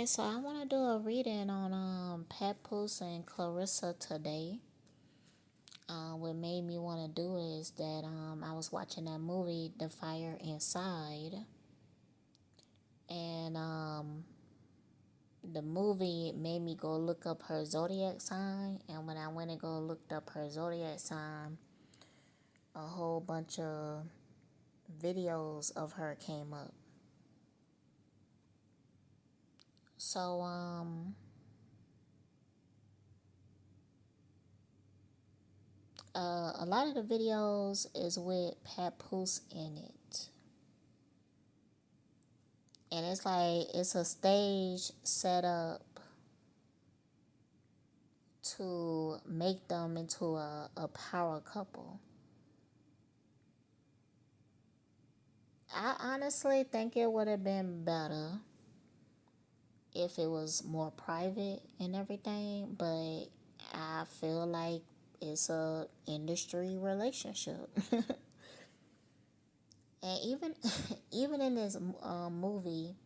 Okay, so I want to do a reading on Papoose and Clarissa today. What made me want to do is that I was watching that movie, The Fire Inside, and the movie made me go look up her zodiac sign. And when I went and go looked up her zodiac sign, a whole bunch of videos of her came up. So a lot of the videos is with Papoose in it. And it's like it's a stage set up to make them into a power couple. I honestly think it would have been better if it was more private and everything, but I feel like it's a industry relationship. And even even in this movie,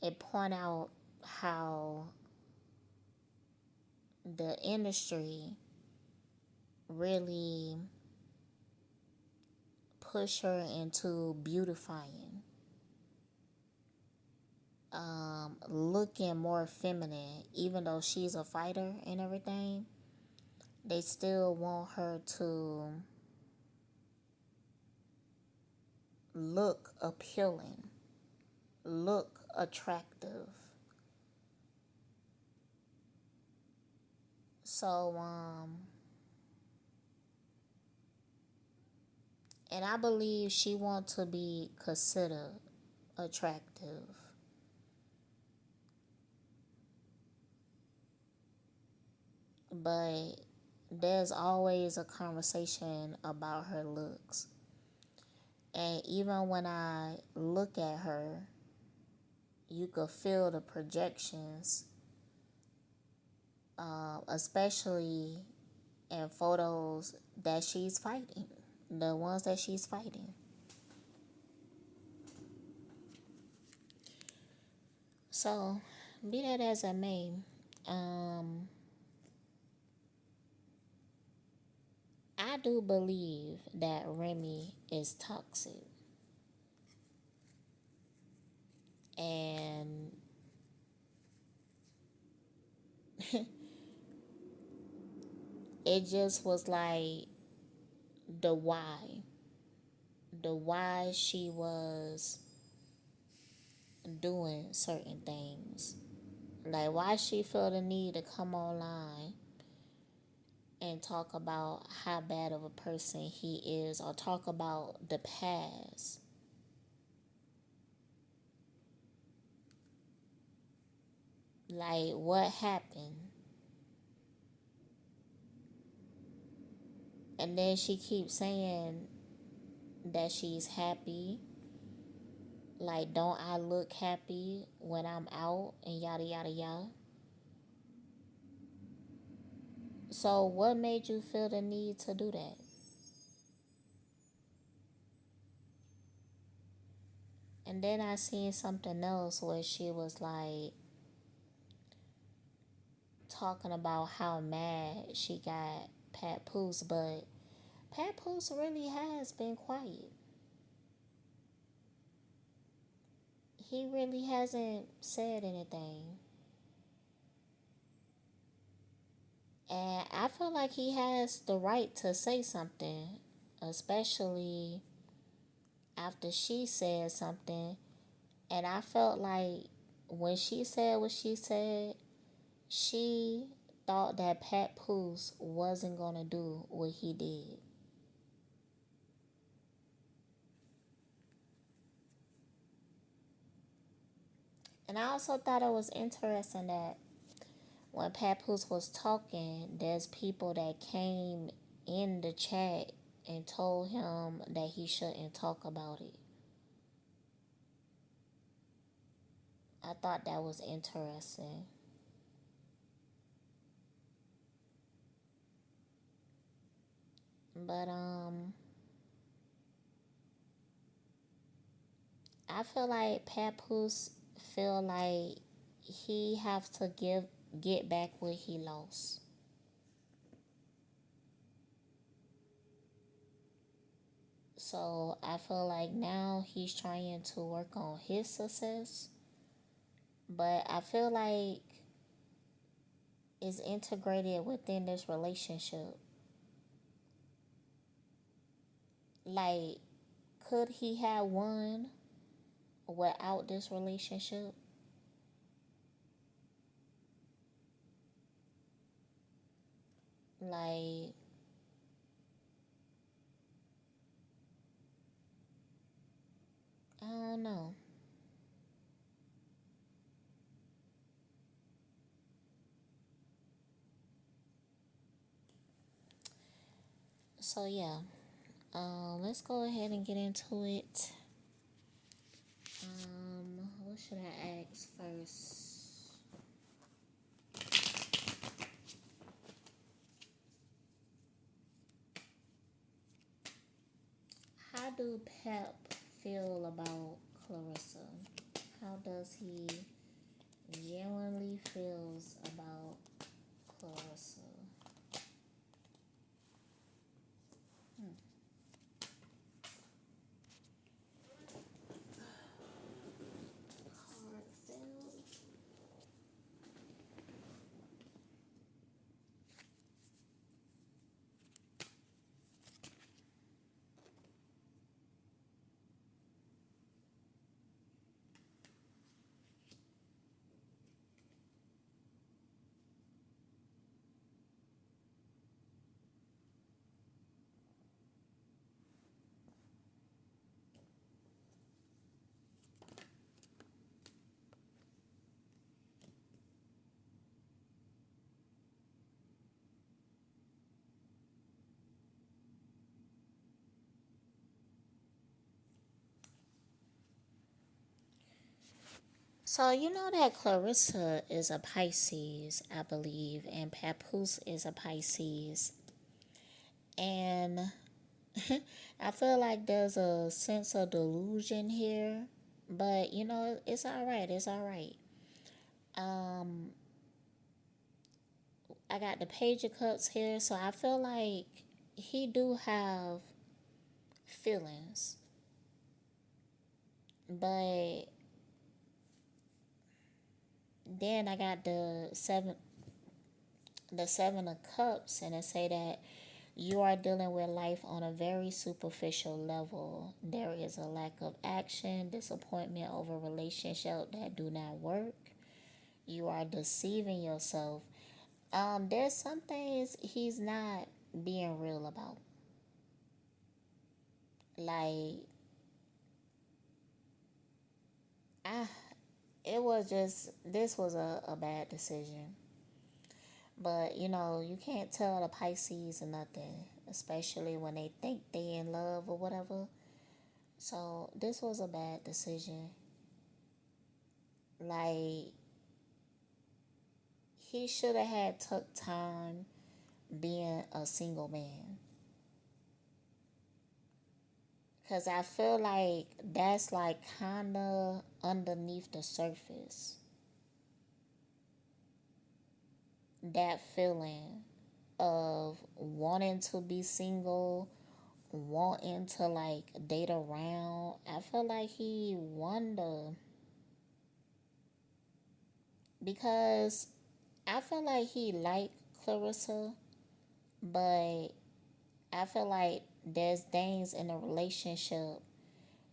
it point out how the industry really push her into beautifying, looking more feminine, even though she's a fighter and everything. They still want her to look appealing, look attractive. So, and I believe she wants to be considered attractive. But there's always a conversation about her looks. And even when I look at her, you could feel the projections, especially in photos that she's fighting, the ones that she's fighting. So, be that as it may, um, I do believe that Remy is toxic. And it just was like the why. The why she was doing certain things. Like why she feel the need to come online and talk about how bad of a person he is or talk about the past. Like what happened. And then she keeps saying that she's happy. Like, don't I look happy when I'm out and yada yada yada? So, what made you feel the need to do that? And then I seen something else where she was like talking about how mad she got Papoose, but Papoose really has been quiet. He really hasn't said anything. And I feel like he has the right to say something, especially after she said something. And I felt like when she said what she thought that Papoose wasn't going to do what he did. And I also thought it was interesting that when Papoose was talking, there's people that came in the chat and told him that he shouldn't talk about it. I thought that was interesting. But I feel like Papoose feel like he have to get back what he lost. So I feel like now he's trying to work on his success, but I feel like it's integrated within this relationship. Like, could he have won without this relationship? Like, I don't know. So yeah, let's go ahead and get into it. What should I ask first? How do Pep feel about Clarissa? How does he genuinely feels about Clarissa? Heartfelt. So you know that Clarissa is a Pisces, I believe, and Papoose is a Pisces. And I feel like there's a sense of delusion here, but you know, it's all right. It's all right. Um, I got the Page of Cups here, so I feel like he do have feelings, but then I got the Seven of Cups, and it say that you are dealing with life on a very superficial level. There is a lack of action, disappointment over relationships that do not work. You are deceiving yourself. There's some things he's not being real about. Like, I, it was just this was a bad decision. But you know, you can't tell the Pisces or nothing, especially when they think they in love or whatever. So this was a bad decision. Like, he should have had took time being a single man. Cause I feel like that's like kinda underneath the surface. That feeling of wanting to be single, wanting to like date around. I feel like he wonder because I feel like he liked Clarissa, but I feel like there's things in a relationship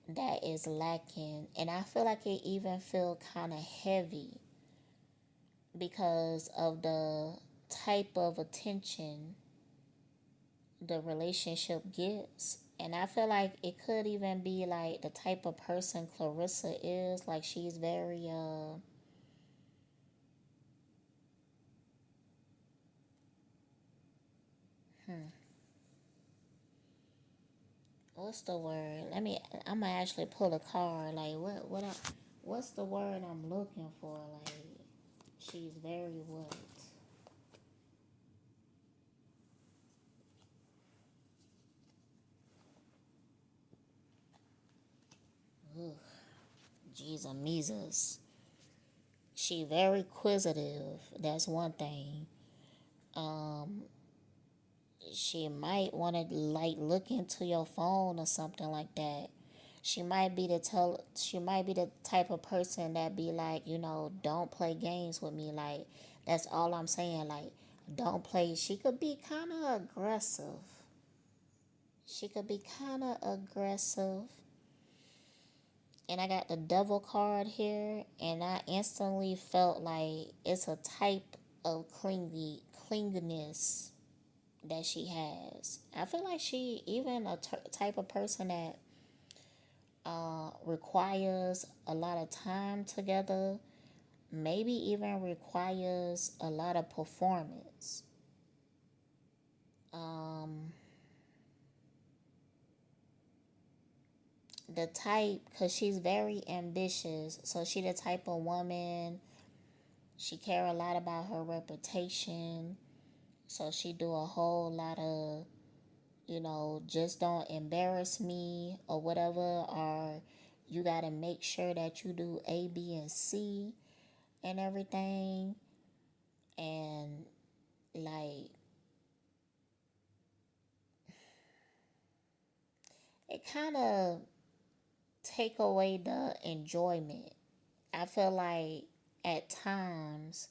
that is lacking, and I feel like it even feel kind of heavy because of the type of attention the relationship gets. And I feel like it could even be like the type of person Clarissa is. Like, she's very what's the word? I'm gonna actually pull a card. Like, what's the word I'm looking for? Like, she's very what? Ugh, Jesus. She very inquisitive. That's one thing. Um, she might want to like look into your phone or something like that. She might be the type of person that be like, don't play games with me. Like, that's all I'm saying. Like, don't play. She could be kind of aggressive. She could be kind of aggressive. And I got the devil card here, and I instantly felt like it's a type of clinginess that she has. I feel like she even a type of person that requires a lot of time together, maybe even requires a lot of performance. Um, the type, because she's very ambitious, so she the type of woman, she care a lot about her reputation, so she do a whole lot of, just don't embarrass me or whatever, or you got to make sure that you do A, B, and C and everything. And like, it kind of take away the enjoyment. I feel like at times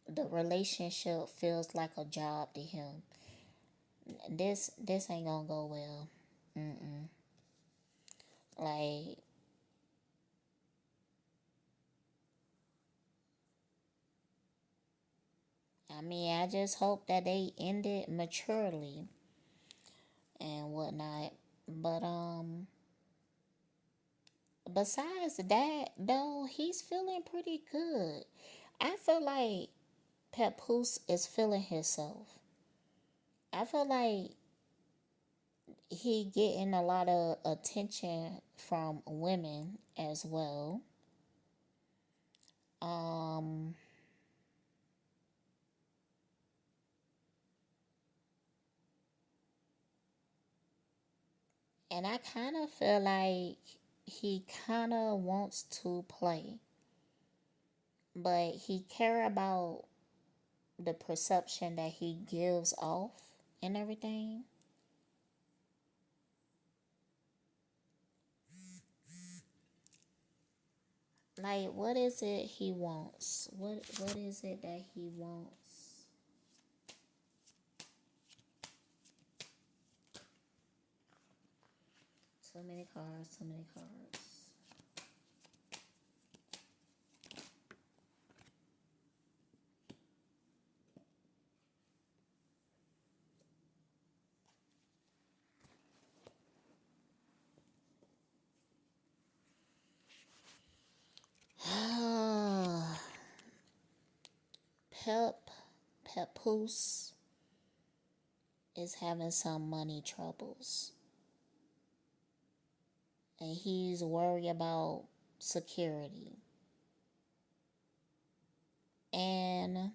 the relationship feels like a job to him. This ain't gonna go well. Mm-mm. Like, I mean, I just hope that they end it maturely and whatnot. But besides that, though, he's feeling pretty good. I feel like Papoose is feeling himself. I feel like he getting a lot of attention from women as well. Um, and I kind of feel like he kind of wants to play, but he care about the perception that he gives off and everything. Like, what is it he wants? What is it that he wants? Too many cards, too many cards. Pep Papoose is having some money troubles, and he's worried about security. And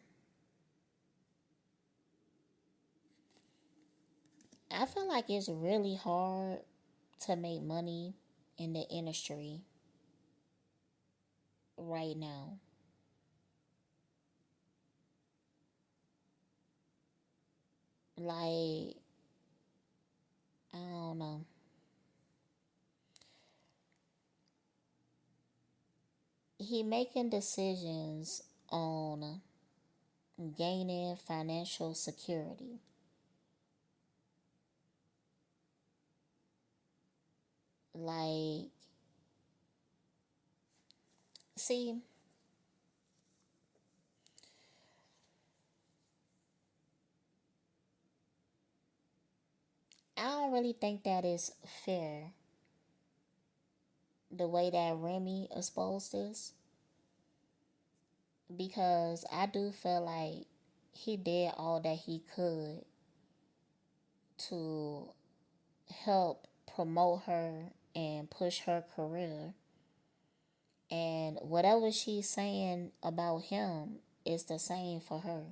I feel like it's really hard to make money in the industry right now. Like, I don't know. He making decisions on gaining financial security. Like, see, I don't really think that is fair the way that Remy exposed this, because I do feel like he did all that he could to help promote her and push her career. And whatever she's saying about him is the same for her.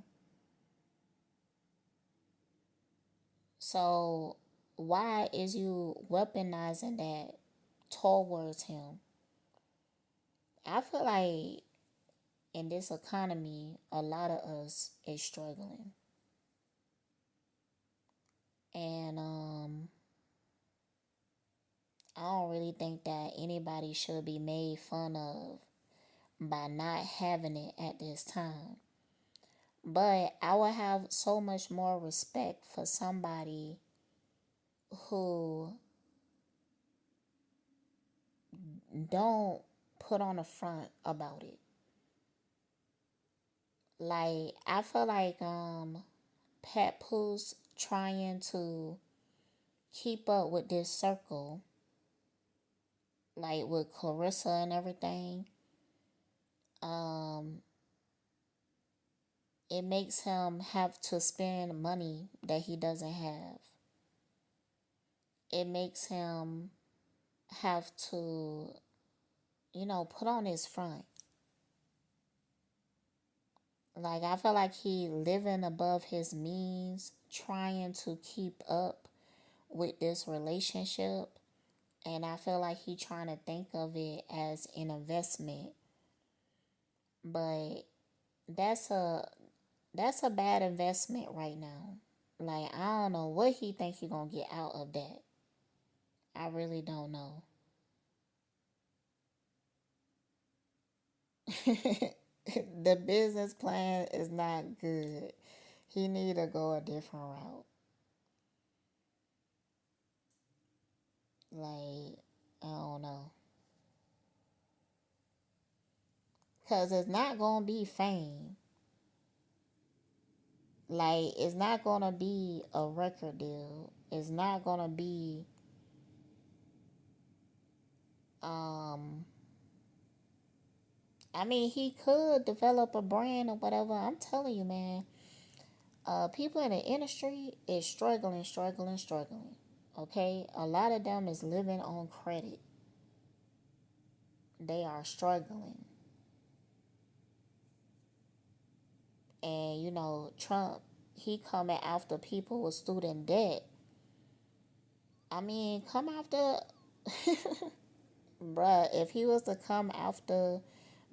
So why is you weaponizing that towards him? I feel like in this economy, a lot of us is struggling. And I don't really think that anybody should be made fun of by not having it at this time. But I would have so much more respect for somebody who don't put on a front about it. Like I feel like Papoose trying to keep up with this circle, like with Clarissa and everything, um, it makes him have to spend money that he doesn't have. It makes him have to, put on his front. Like I feel like he living above his means, trying to keep up with this relationship, and I feel like he trying to think of it as an investment, but that's a that's a bad investment right now. Like I don't know what he think he gonna get out of that. I really don't know. The business plan is not good. He need to go a different route. Like I don't know, cause it's not gonna be fame. Like it's not gonna be a record deal. It's not gonna be um I mean he could develop a brand or whatever. I'm telling you, man. People in the industry is struggling, struggling, struggling. Okay? A lot of them is living on credit. They are struggling. And Trump, he coming after people with student debt. I mean, come after bruh, if he was to come after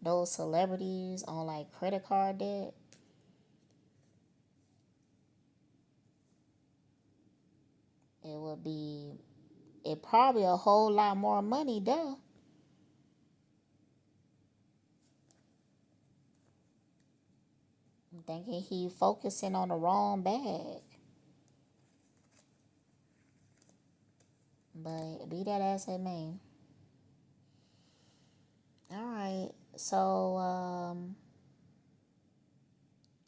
those celebrities on like credit card debt, it would be it probably a whole lot more money though. I'm thinking he focusing on the wrong bag. But be that as it may. Alright. So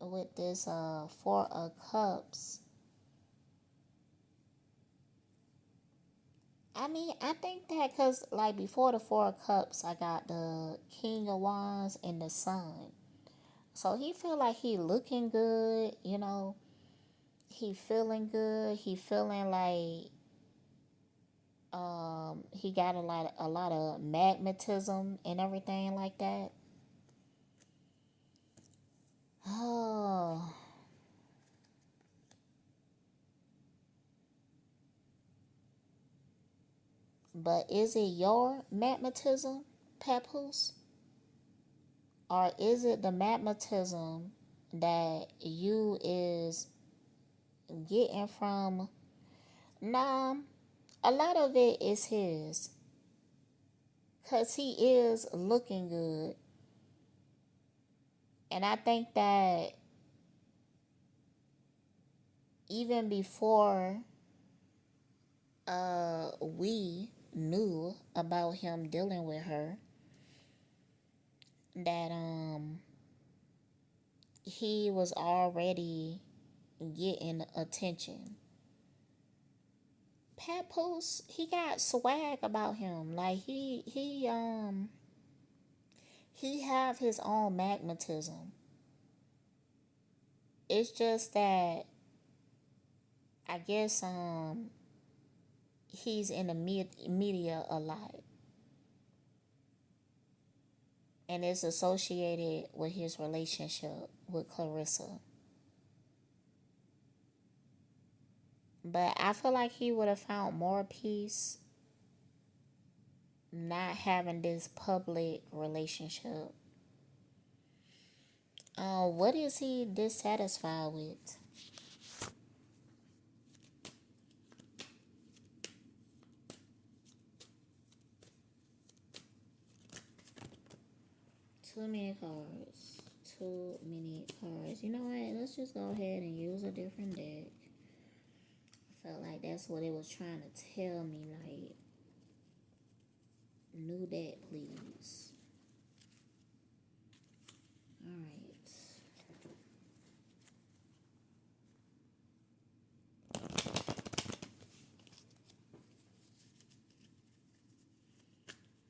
with this Four of Cups, I mean, I think that because, like, before the Four of Cups, I got the King of Wands and the Sun. So he feel like he looking good, he feeling good. He feeling like he got a lot of magnetism and everything like that. Oh, but is it your magnetism, Papoose? Or is it the magnetism that you is getting from? Nah, a lot of it is his, because he is looking good. And I think that even before we knew about him dealing with her, that he was already getting attention. Papoose, he got swag about him. Like he have his own magnetism. It's just that I guess he's in the media a lot, and it's associated with his relationship with Clarissa. But I feel like he would have found more peace not having this public relationship. What is he dissatisfied with? Too many cards. Too many cards. You know what? Let's just go ahead and use a different deck. I felt like that's what it was trying to tell me. Like, new deck, please. Alright.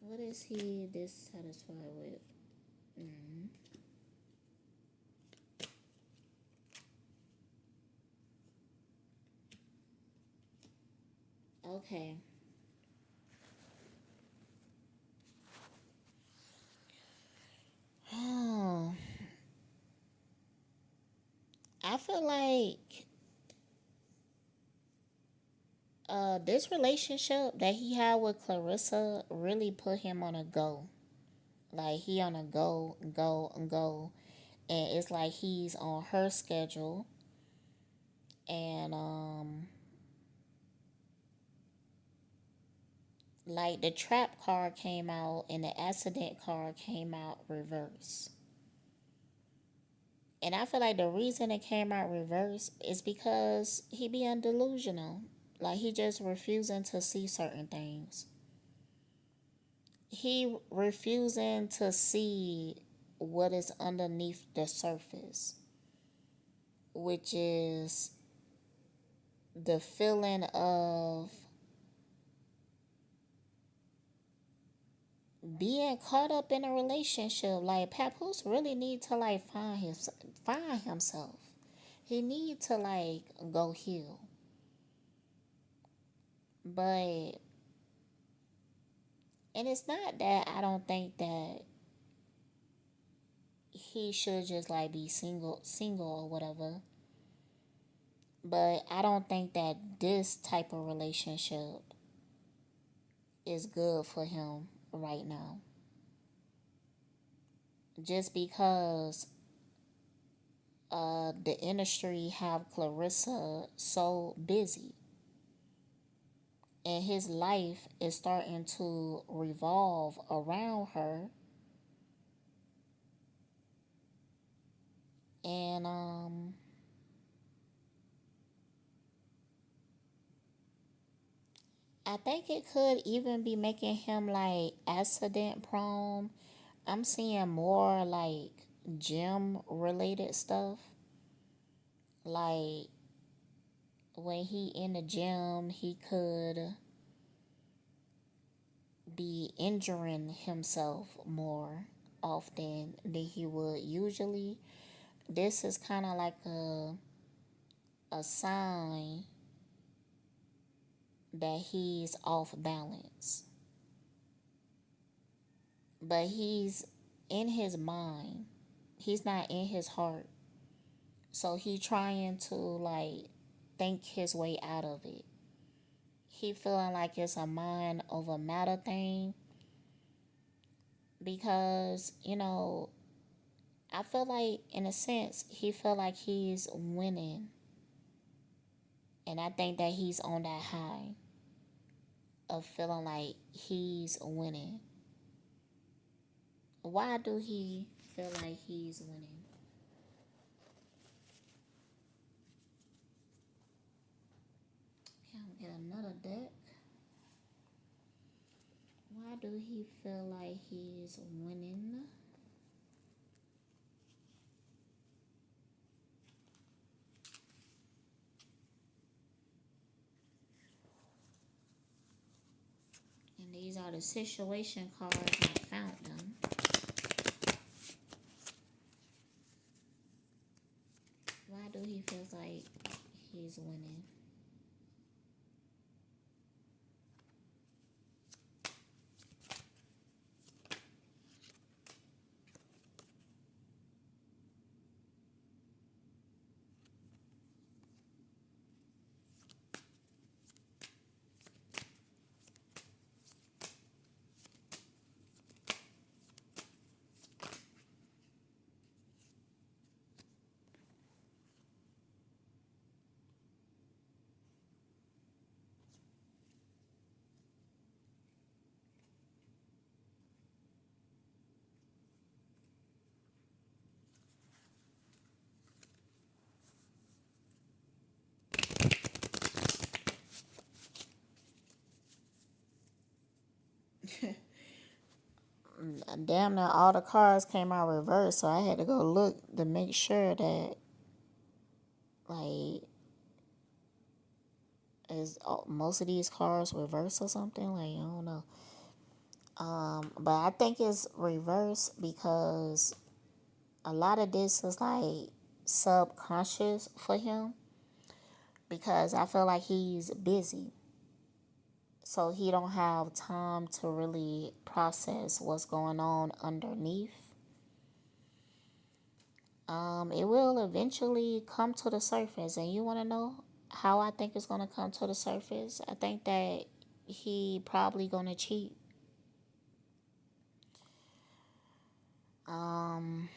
What is he dissatisfied with? Mm. Okay. Oh, I feel like this relationship that he had with Clarissa really put him on a go. Like he on a go, go, go, and it's like he's on her schedule, and like the trap card came out and the accident card came out reverse. And I feel like the reason it came out reverse is because he being delusional. Like he just refusing to see certain things. He refusing to see what is underneath the surface, which is the feeling of being caught up in a relationship. Like Papoose really need to like find himself. He need to like go heal. But and it's not that I don't think that he should just like be single or whatever. But I don't think that this type of relationship is good for him right now. Just because the industry have Clarissa so busy and his life is starting to revolve around her, and I think it could even be making him like accident prone. I'm seeing more like gym related stuff. Like when he in the gym, he could be injuring himself more often than he would usually. This is kind of like a sign that he's off balance. But he's in his mind. He's not in his heart. So he trying to like think his way out of it. He feeling like it's a mind over matter thing because, I feel like in a sense he feel like he's winning. And I think that he's on that high of feeling like he's winning. Why do he feel like he's winning? Can we get another deck? Why do he feel like he's winning? And these are the situation cards. I found them. Why do he feel like he's winning? damn near all the cars came out reverse, so I had to go look to make sure that like is most of these cars reverse or something. Like I don't know. But I think it's reverse because a lot of this is like subconscious for him because I feel like he's busy. So he don't have time to really process what's going on underneath. It will eventually come to the surface, and you want to know how I think it's gonna come to the surface? I think that he probably gonna cheat. Um,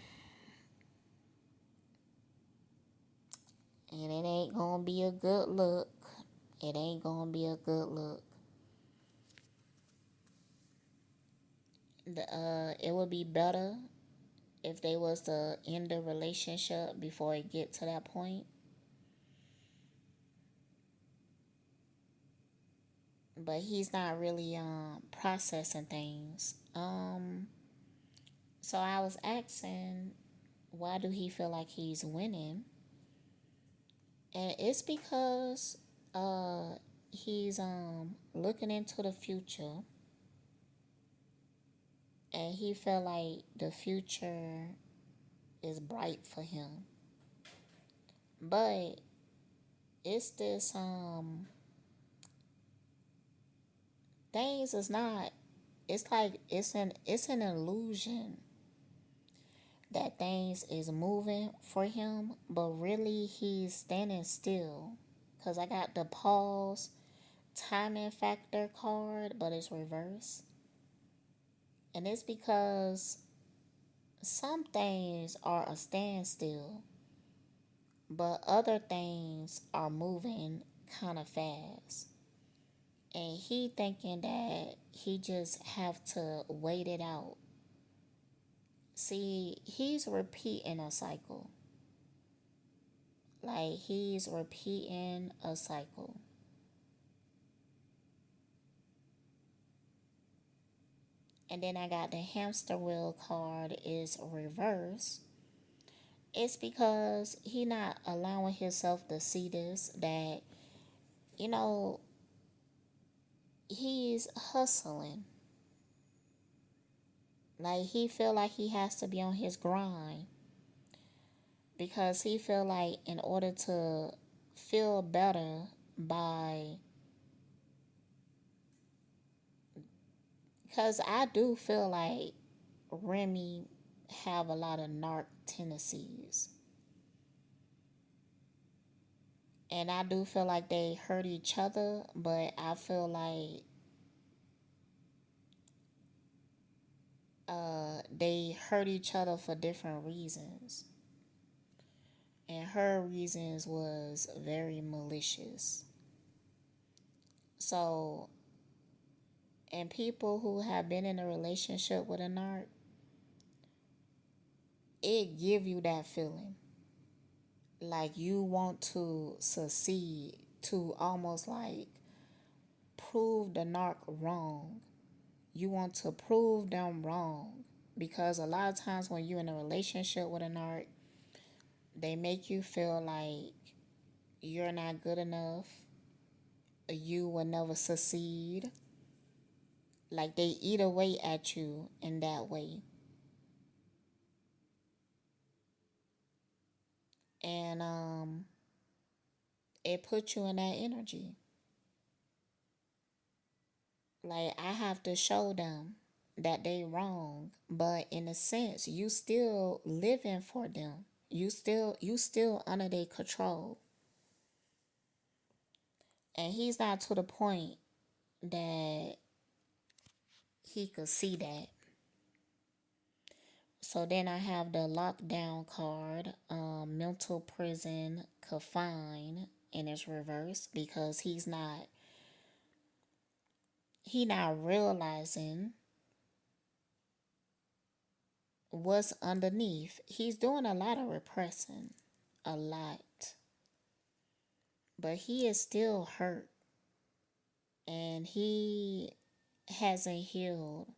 and it ain't gonna be a good look. It ain't gonna be a good look. It would be better if they was to end the relationship before it get to that point. But he's not really processing things. So I was asking, why do he feel like he's winning? And it's because he's looking into the future, and he feel like the future is bright for him. But it's this things is not, it's like it's an illusion that things is moving for him, but really he's standing still. Cause I got the pause timing factor card, but it's reverse. And it's because some things are a standstill, but other things are moving kind of fast. And he thinking that he just have to wait it out. See, he's repeating a cycle. Like he's repeating a cycle. And then I got the hamster wheel card is reverse. It's because he not allowing himself to see this that you know he's hustling. Like he feel like he has to be on his grind because he feel like in order to feel better by because I do feel like Remy have a lot of narc tendencies. And I do feel like they hurt each other, but I feel like they hurt each other for different reasons. And her reasons was very malicious. So, and people who have been in a relationship with a narc, it give you that feeling. Like you want to succeed to almost like prove the narc wrong. You want to prove them wrong. Because a lot of times when you're in a relationship with a narc, they make you feel like you're not good enough, you will never succeed. Like they eat away at you in that way. And it puts you in that energy. Like I have to show them that they wrong, but in a sense, you still living for them. You still under their control. And he's not to the point that he could see that. So then I have the lockdown card, mental prison confined, and it's reversed because he not realizing what's underneath. He's doing a lot of repressing, a lot, but he is still hurt, and he hasn't healed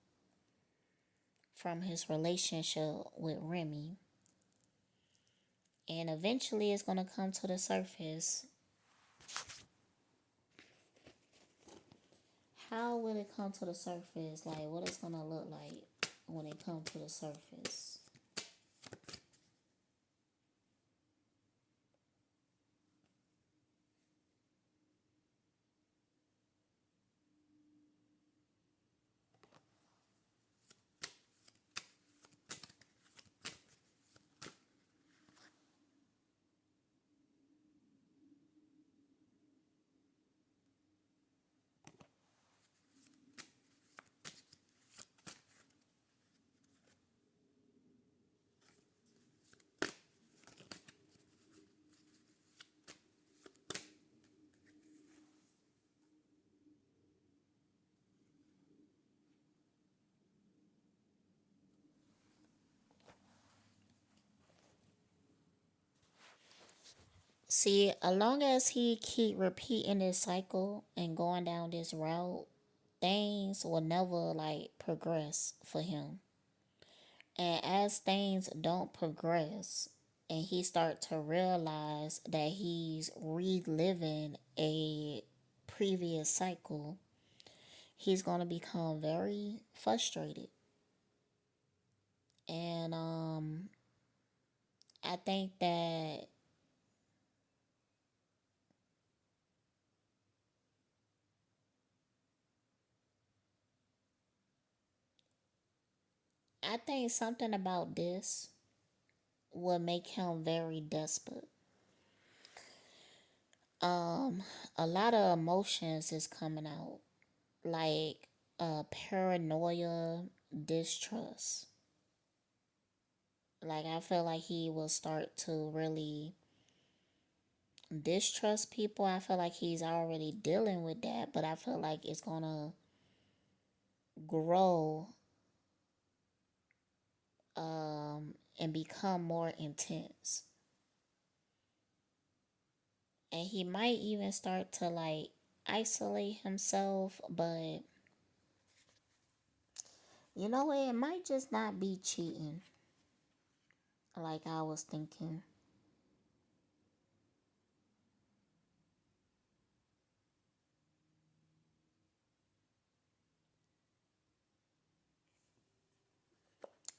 from his relationship with Remy. And eventually it's going to come to the surface. How will it come to the surface? Like, what it's going to look like when it comes to the surface? See, as long as he keep repeating this cycle and going down this route, things will never like progress for him. And as things don't progress and he start to realize that he's reliving a previous cycle, he's going to become very frustrated. And I think that I think something about this will make him very desperate. Um, a lot of emotions is coming out, like paranoia, distrust. Like I feel like he will start to really distrust people. I feel like he's already dealing with that, but I feel like it's gonna grow and become more intense. And he might even start to like isolate himself, but you know what? It might just not be cheating, like I was thinking.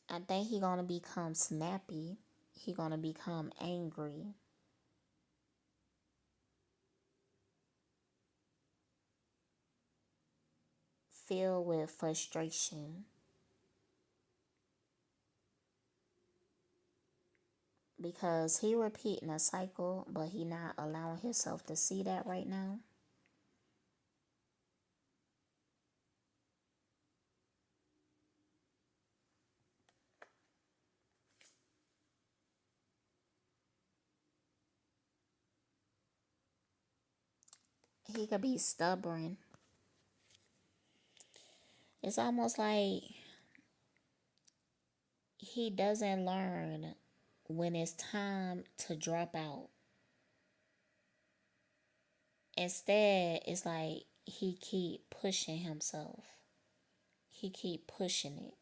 I think he gonna become snappy. He gonna become angry, filled with frustration, because he repeating a cycle, but he not allowing himself to see that right now. He could be stubborn. It's almost like he doesn't learn when it's time to drop out. Instead, it's like he keep pushing himself. He keep pushing it.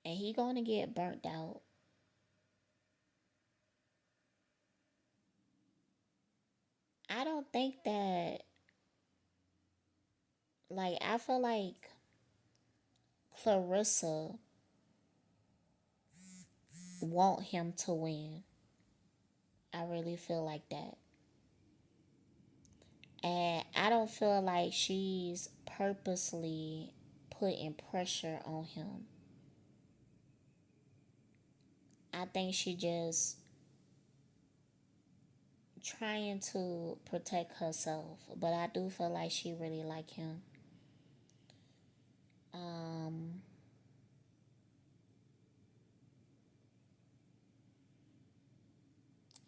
And he gonna get burnt out. I don't think that, like, I feel like Clarissa want him to win. I really feel like that. And I don't feel like she's purposely putting pressure on him. I think she just trying to protect herself. But I do feel like she really like him. Um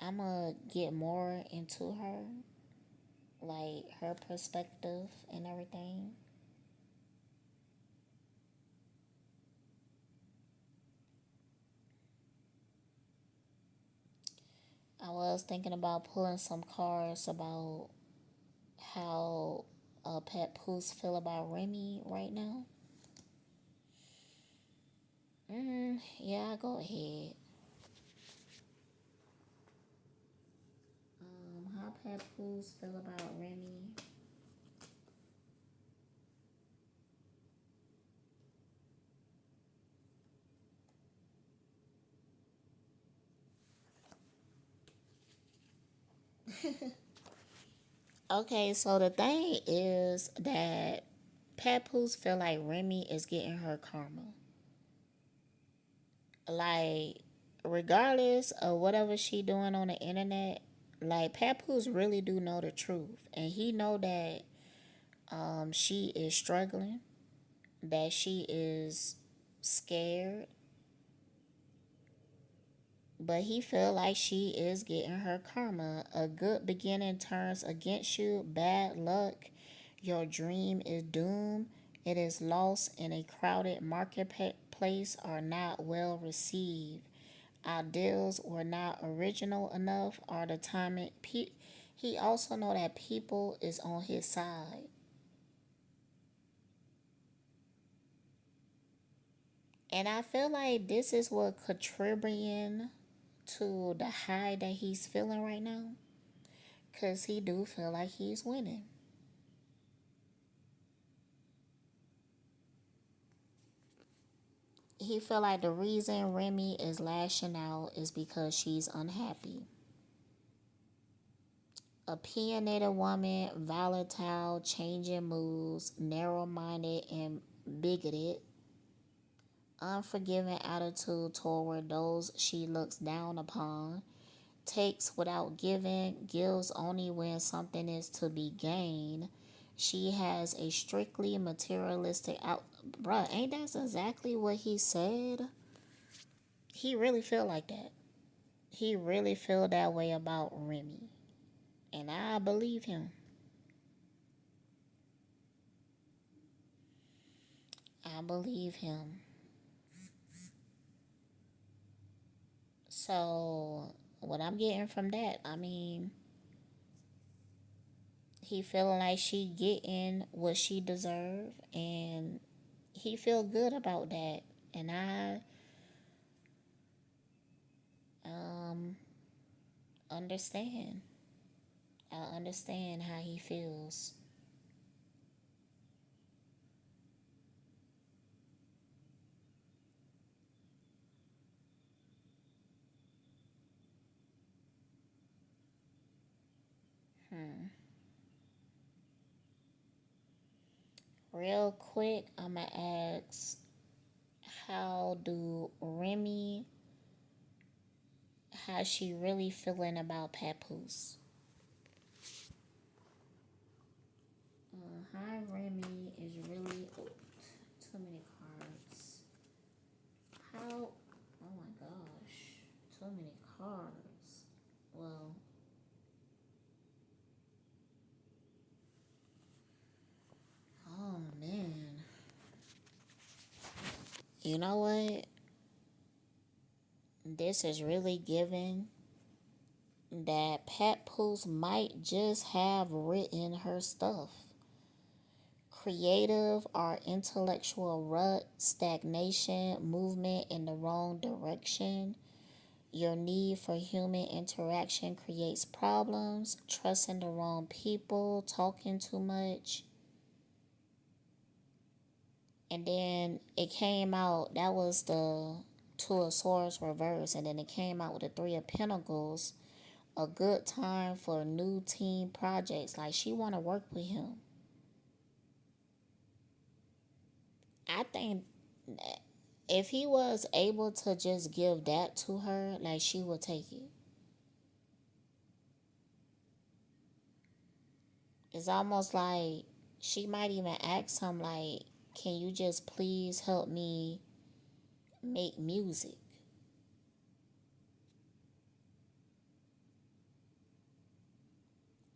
I'm gonna get more into her, like her perspective and everything. I was thinking about pulling some cards about how Papoose feel about Remy right now. Yeah, go ahead. How Papoose feel about Remy? Okay, so the thing is that Papoose feel like Remy is getting her karma. Like, regardless of whatever she doing on the internet, like Papoose really do know the truth, and he know that she is struggling, that she is scared, but he feel like she is getting her karma. A good beginning turns against you. Bad luck. Your dream is doomed. It is lost in a crowded marketplace are not well received. Ideals were not original enough or the timing. He also know that people is on his side. And I feel like this is what contributing to the high that he's feeling right now. Cause he do feel like he's winning. He feel like the reason Remy is lashing out is because she's unhappy. Opinionated woman, volatile, changing moods, narrow-minded and bigoted, unforgiving attitude toward those she looks down upon, takes without giving, gives only when something is to be gained. She has a strictly materialistic out. Bruh, ain't that exactly what he said? He really feel like that. He really feel that way about Remy. And I believe him. I believe him. So what I'm getting from that, I mean, he feeling like she getting what she deserve, and he feel good about that. And I um understand. I understand how he feels. Hmm. Real quick, I'ma ask, how do Remy, how she really feeling about Papoose? How Remy is really, too many cards. How, oh my gosh, too many cards. Well, oh man. You know what? This is really giving that Papoose might just have written her stuff. Creative or intellectual rut, stagnation, movement in the wrong direction. Your need for human interaction creates problems, trusting the wrong people, talking too much. And then it came out, that was the Two of Swords reverse, and then it came out with the Three of Pentacles. A good time for new team projects. Like, she want to work with him. I think if he was able to just give that to her, like, she would take it. It's almost like she might even ask him, like, can you just please help me make music?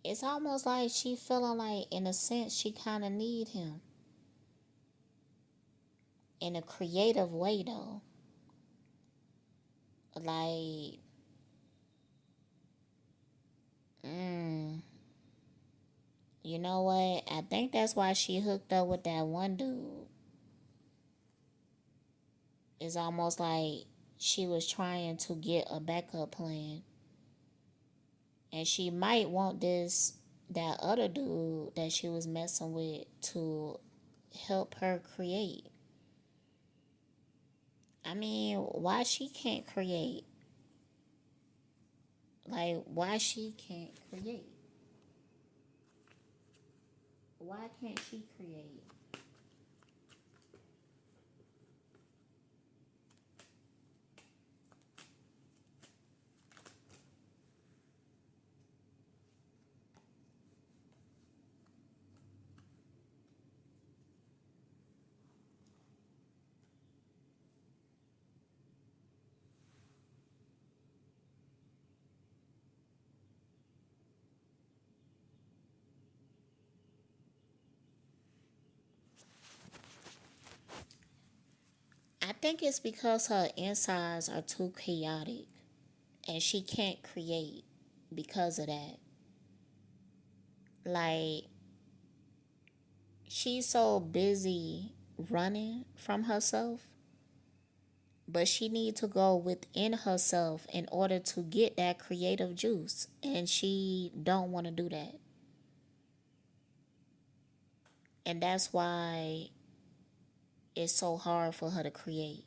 It's almost like she feeling like, in a sense, she kind of need him in a creative way, though. Like, mm, you know what? I think that's why she hooked up with that one dude. It's almost like she was trying to get a backup plan. And she might want that other dude that she was messing with to help her create. I mean, why she can't create? Like, why she can't create? Why can't she create? I think it's because her insides are too chaotic and she can't create because of that. Like, she's so busy running from herself, but she need to go within herself in order to get that creative juice, and she don't want to do that. And that's why it's so hard for her to create.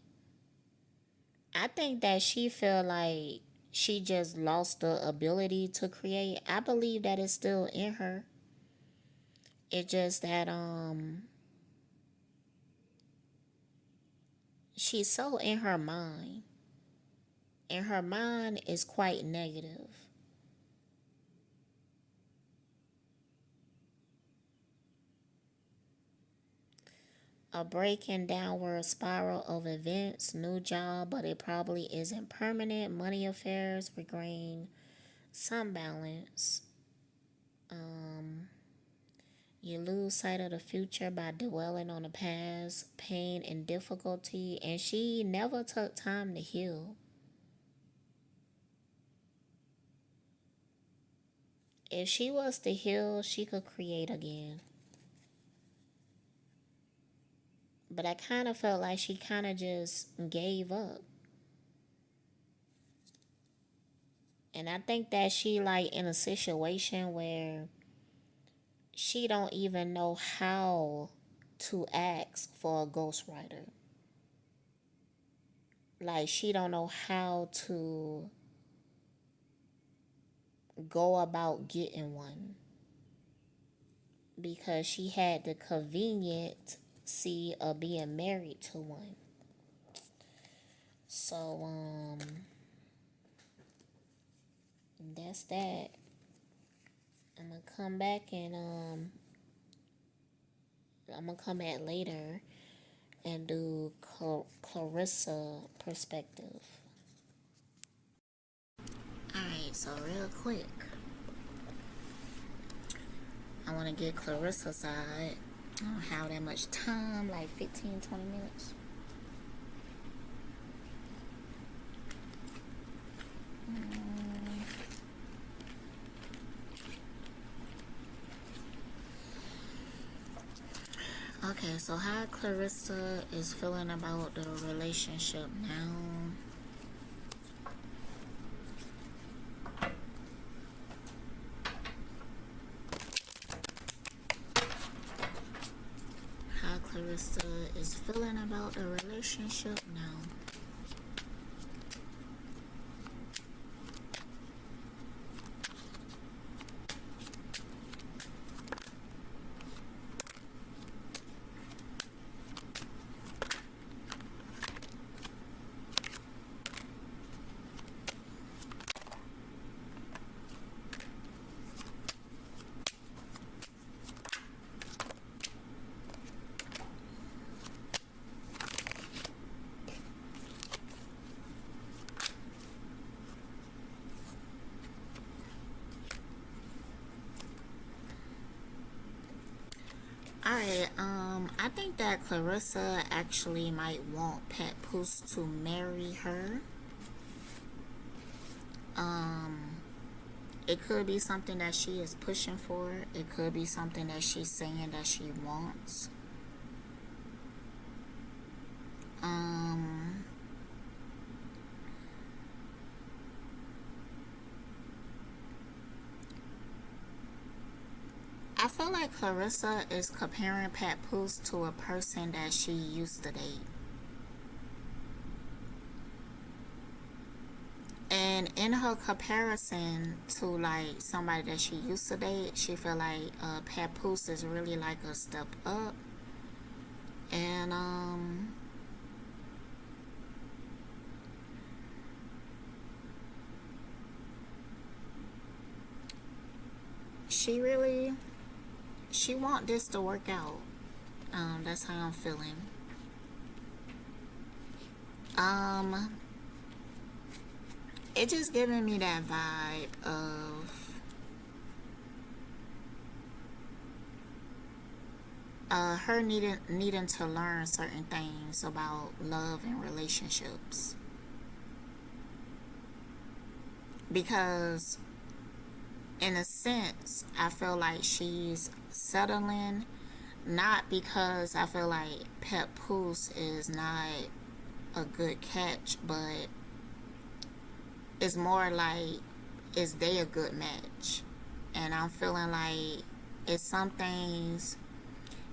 I think that she feel like she just lost the ability to create. I believe that it's still in her. It's just that she's so in her mind. And her mind is quite negative. A breaking downward spiral of events, new job, but it probably isn't permanent. Money affairs regain some balance. You lose sight of the future by dwelling on the past, pain and difficulty, and she never took time to heal. If she was to heal, she could create again. But I kind of felt like she kind of just gave up. And I think that she like in a situation where she don't even know how to ask for a ghostwriter. Like she don't know how to go about getting one because she had the conveniency of being married to one. So that's that. I'm gonna come back and I'm gonna come back later and do Clarissa perspective. Alright, so real quick, I want to get Clarissa's side. I don't have that much time, like 15-20 minutes. Okay, so how Clarissa is feeling about the relationship now. How Clarissa is feeling about the relationship now. Alright, I think that Clarissa actually might want Papoose to marry her. It could be something that she is pushing for. It could be something that she's saying that she wants. Um, I feel like Clarissa is comparing Papoose to a person that she used to date. And in her comparison to like somebody that she used to date, she feel like Papoose is really like a step up. And she really she want this to work out. That's how I'm feeling. Um, it just giving me that vibe of her needing to learn certain things about love and relationships, because in a sense I feel like she's settling, not because I feel like Papoose is not a good catch, but it's more like, is they a good match? And I'm feeling like it's some things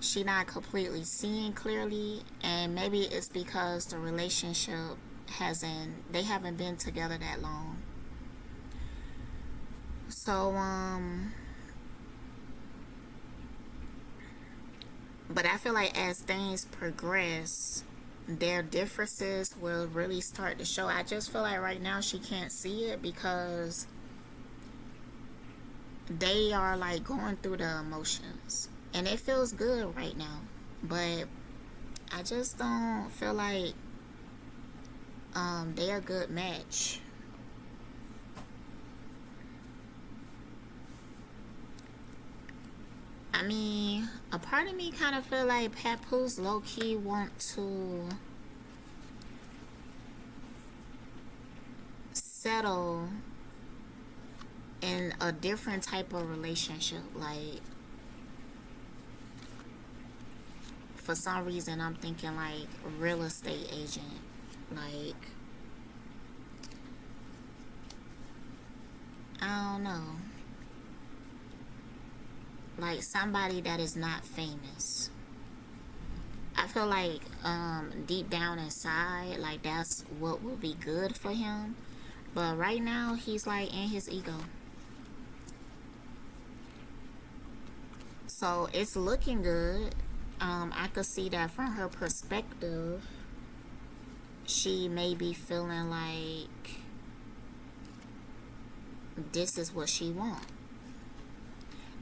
she not completely seeing clearly, and maybe it's because the relationship they haven't been together that long. So but I feel like as things progress, their differences will really start to show. I just feel like right now she can't see it because they are like going through the emotions and it feels good right now, but I just don't feel like they're a good match. I mean, a part of me kind of feel like Papoose low-key want to settle in a different type of relationship. Like, for some reason, I'm thinking like real estate agent. Like, I don't know. Like somebody that is not famous. I feel like deep down inside, like that's what would be good for him. But right now, he's like in his ego. So it's looking good. I could see that from her perspective. She may be feeling like this is what she wants.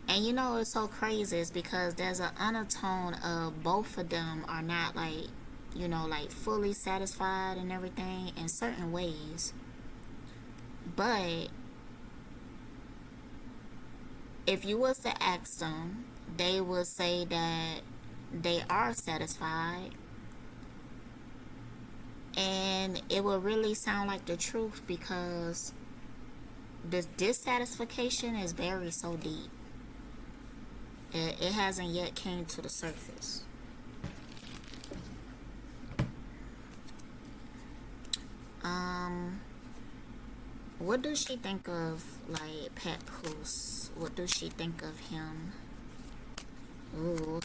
And you know, it's so crazy is because there's an undertone of both of them are not like, you know, like fully satisfied and everything in certain ways. But if you was to ask them, they would say that they are satisfied, and it would really sound like the truth because the dissatisfaction is buried so deep. It hasn't yet came to the surface. Um, what does she think of like Papoose? What does she think of him? Ooh.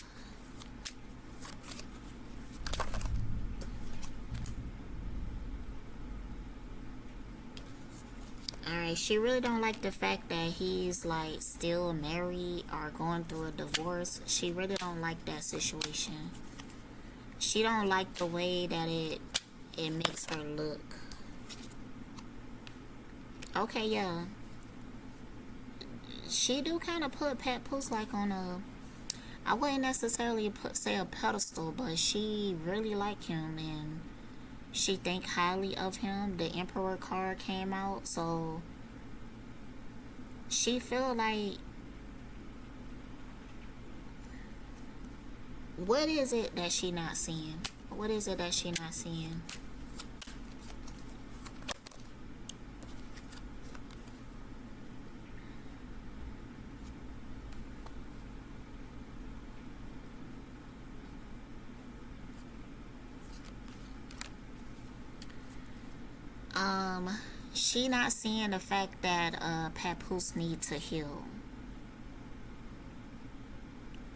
Alright, she really don't like the fact that he's like still married or going through a divorce. She really don't like that situation. She don't like the way that it makes her look. Okay, yeah. She do kind of put Papoose like on a, I wouldn't necessarily say a pedestal, but she really like him and she think highly of him. The Emperor card came out, so she feel like, what is it that she not seeing? What is it that she not seeing? She not seeing the fact that Papoose need to heal,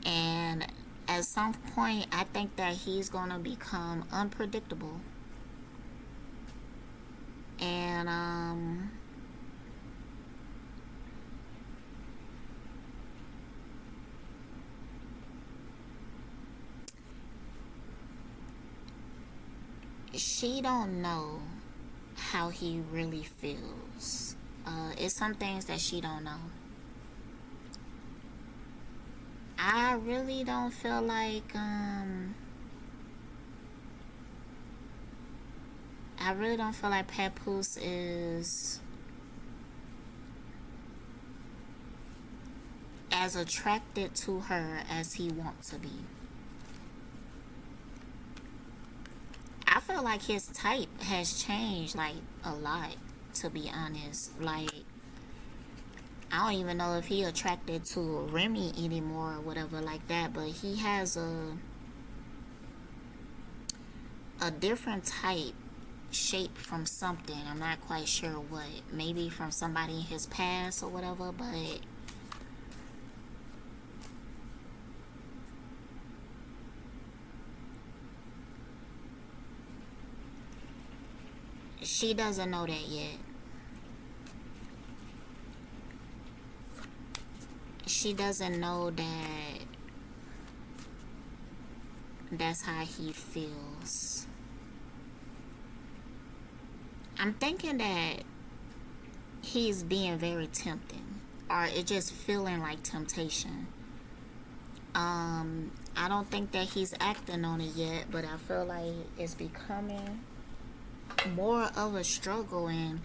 and at some point I think that he's gonna become unpredictable, and she don't know how he really feels. It's some things that she don't know. I really don't feel like I really don't feel like Papoose is as attracted to her as he wants to be. I feel like his type has changed like a lot, to be honest. Like, I don't even know if he attracted to Remy anymore or whatever like that, but he has a different type shape from something. I'm not quite sure what. Maybe from somebody in his past or whatever, but she doesn't know that yet. She doesn't know that that's how he feels. I'm thinking that he's being very tempting, or it just feeling like temptation. I don't think that he's acting on it yet, but I feel like it's becoming more of a struggle, and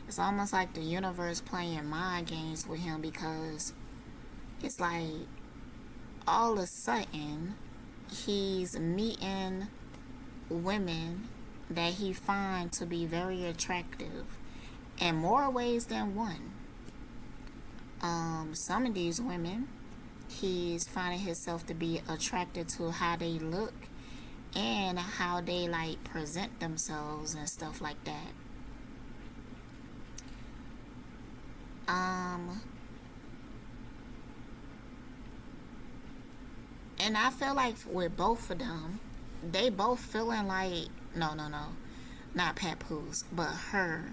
it's almost like the universe playing mind games with him, because it's like all of a sudden he's meeting women that he finds to be very attractive in more ways than one. Some of these women, he's finding himself to be attracted to how they look and how they like present themselves and stuff like that. And I feel like with both of them, they both feeling like no, not Papoose, but her.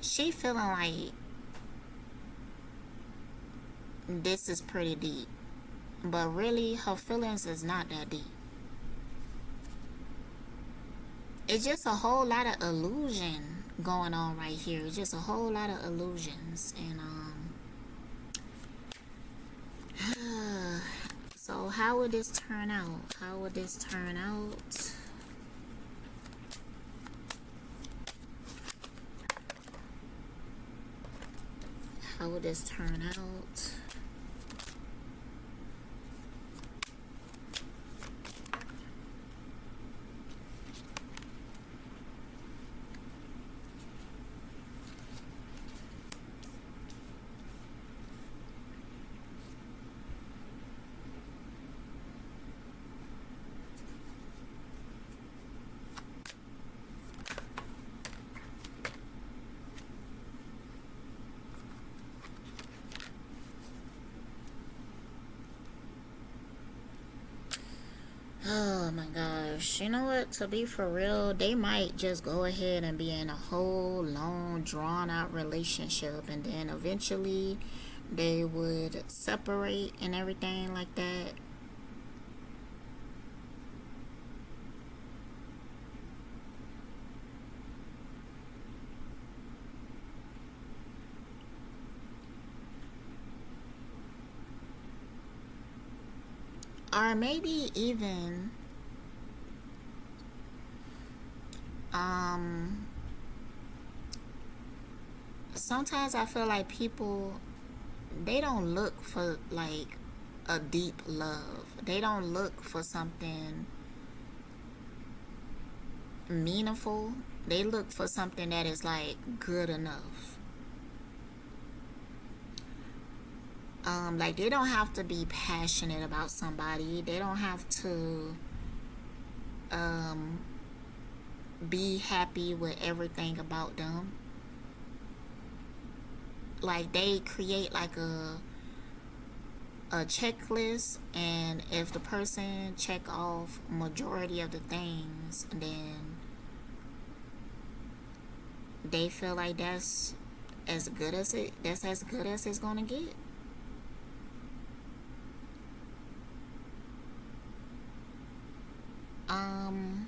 She feeling like this is pretty deep, but really her feelings is not that deep. It's just a whole lot of illusion going on right here. It's just a whole lot of illusions, and so how would this turn out? How would this turn out? How would this turn out? Oh my gosh. You know what? To be for real, they might just go ahead and be in a whole long, drawn out relationship, and then eventually they would separate and everything like that. Or maybe even um sometimes I feel like people, they don't look for like a deep love. They don't look for something meaningful. They look for something that is like good enough. Like they don't have to be passionate about somebody. They don't have to um be happy with everything about them. like they create like a checklist, and if the person check off majority of the things, then they feel like that's as good as it's gonna get. um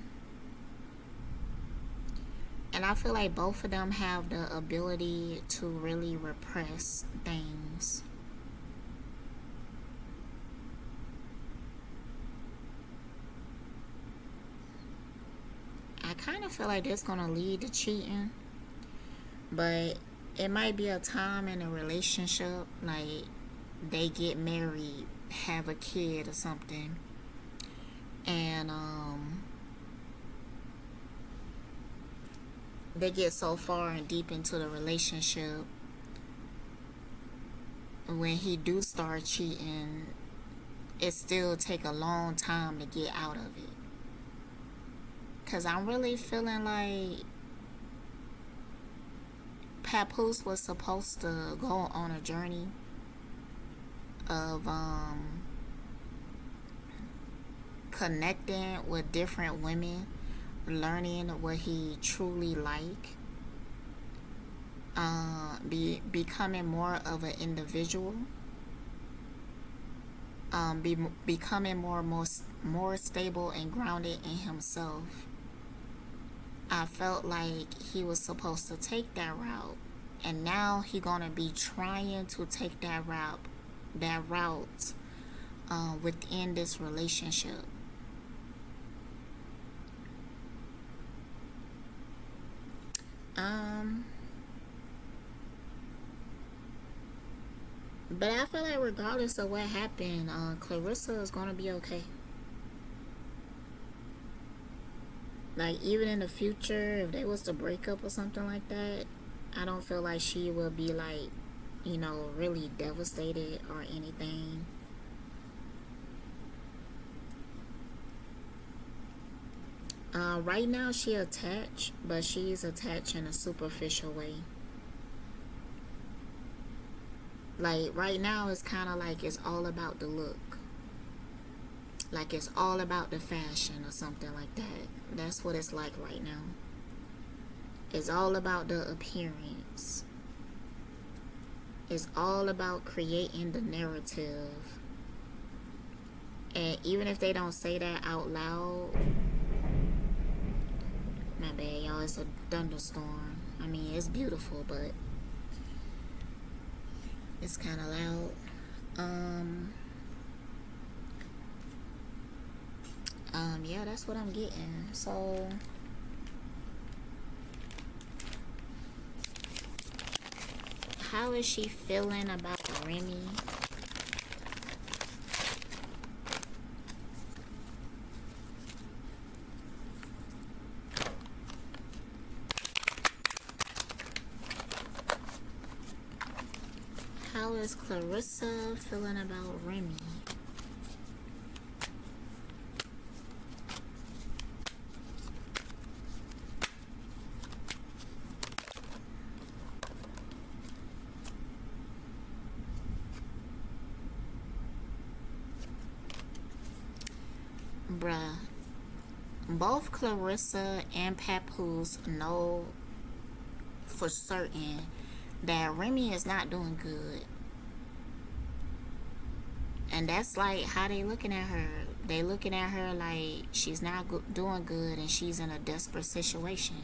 and I feel like both of them have the ability to really repress things. I kind of feel like that's gonna lead to cheating, but it might be a time in a relationship, like they get married, have a kid or something, and they get so far and deep into the relationship, when he do start cheating, it still take a long time to get out of it. Cause I'm really feeling like Papoose was supposed to go on a journey of connecting with different women, learning what he truly like, becoming more of an individual, becoming more stable and grounded in himself. I felt like he was supposed to take that route, and now he gonna be trying to take that route within this relationship. Um, but I feel like regardless of what happened, Clarissa is gonna be okay. Like even in the future, if they was to break up or something like that, I don't feel like she will be like, really devastated or anything. Right now she attached, but she's attached in a superficial way. Like right now, it's kind of like it's all about the look. Like it's all about the fashion or something like that. That's what it's like right now. It's all about the appearance. It's all about creating the narrative. And even if they don't say that out loud, my bad, y'all, it's a thunderstorm. I mean, it's beautiful, but it's kind of loud. Yeah, that's what I'm getting. So, how is she feeling about Remy? How is Clarissa feeling about Remy? Bruh, both Clarissa and Papoose know for certain that Remy is not doing good. And that's like how they looking at her. They looking at her like she's not doing good and she's in a desperate situation.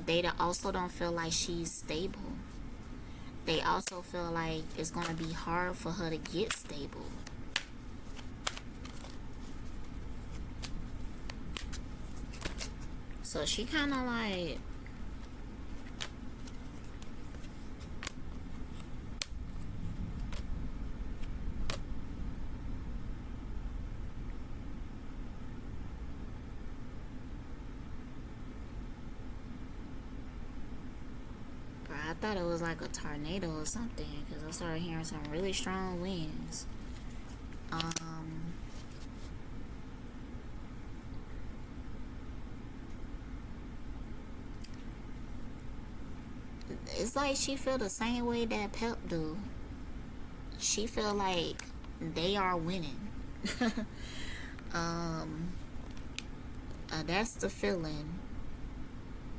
They also don't feel like she's stable. They also feel like it's going to be hard for her to get stable. So she kind of like, I thought it was like a tornado or something because I started hearing some really strong winds. it's like she feel the same way that Pep do. She feel like they are winning. um, that's the feeling.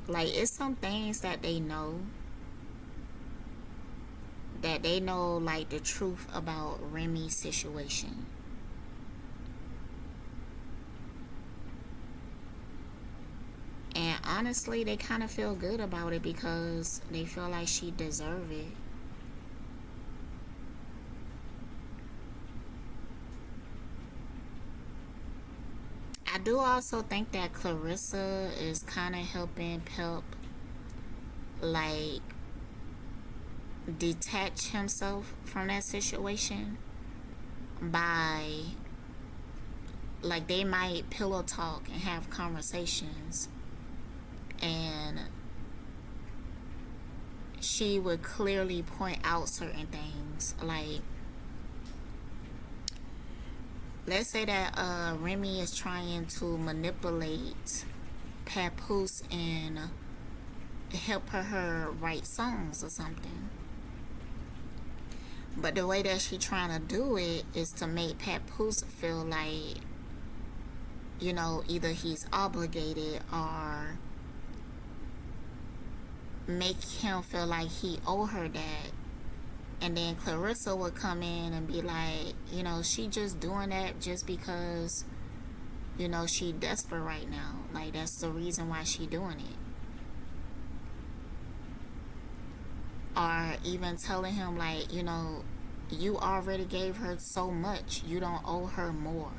Like, it's some things that they know like the truth about Remy's situation. And honestly, they kind of feel good about it because they feel like she deserve it. I do also think that Clarissa is kind of helping Pep like detach himself from that situation by like they might pillow talk and have conversations, and she would clearly point out certain things. Like, let's say that Remy is trying to manipulate Papoose and help her write songs or something. But the way that she trying to do it is to make Papoose feel like, you know, either he's obligated or make him feel like he owe her that. And then Clarissa would come in and be like, you know, she just doing that just because, you know, she desperate right now. Like, that's the reason why she doing it. Or even telling him like, you know, you already gave her so much, you don't owe her more.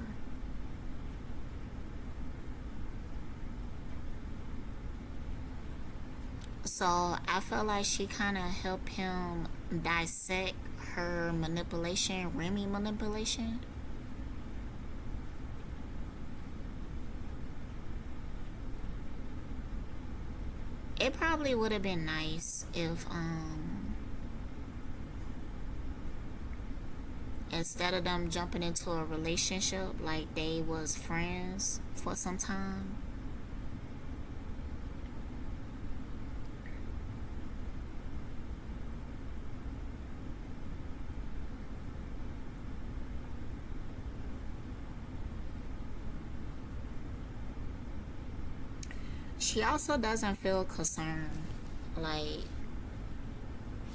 So I feel like she kind of helped him dissect her manipulation, Remy manipulation. It probably would have been nice if instead of them jumping into a relationship, like they was friends for some time. She also doesn't feel concerned. Like,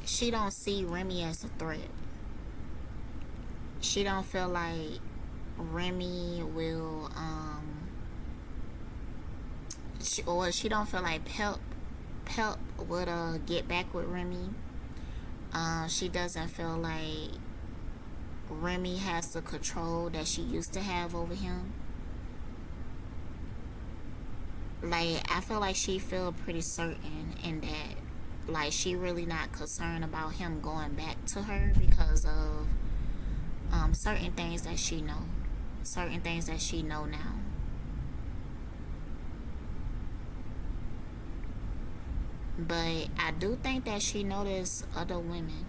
she don't see Remy as a threat. She don't feel like Remy will she don't feel like Pep would get back with Remy. She doesn't feel like Remy has the control that she used to have over him. Like, I feel like she feel pretty certain in that, like, she really not concerned about him going back to her because of certain things that she know, certain things that she know now. But I do think that she noticed other women.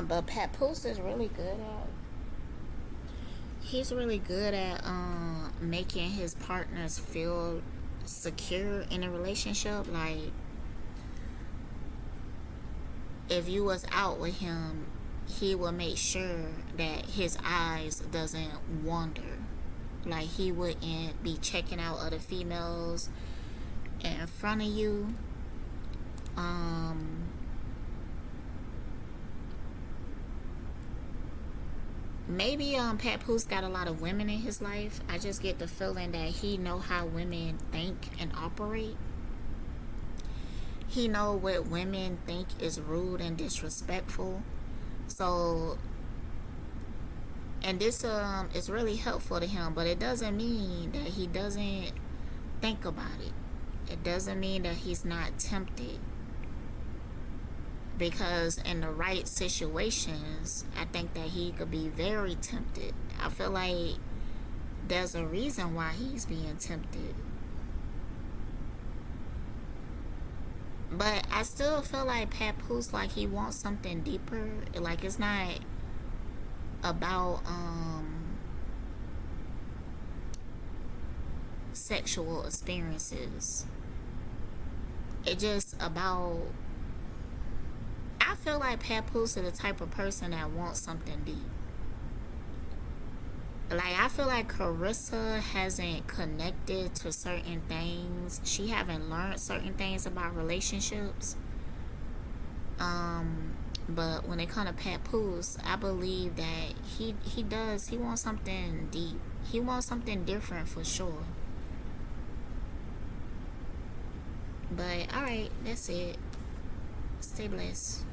But Papoose is really good at. He's really good at making his partners feel secure in a relationship. Like, if you was out with him, he will make sure that his eyes doesn't wander. Like, he wouldn't be checking out other females in front of you. Maybe Papoose got a lot of women in his life. I just get the feeling that he know how women think and operate. He know what women think is rude and disrespectful. So, and this is really helpful to him, but it doesn't mean that he doesn't think about it. It doesn't mean that he's not tempted, because in the right situations, I think that he could be very tempted. I feel like there's a reason why he's being tempted. But I still feel like Papoose, like, he wants something deeper. Like, it's not about sexual experiences. It just about, I feel like Papoose is the type of person that wants something deep. Like, I feel like Clarissa hasn't connected to certain things. She haven't learned certain things about relationships. But when it comes to Papoose, I believe that he wants something deep. He wants something different for sure. But alright, that's it. Stay blessed.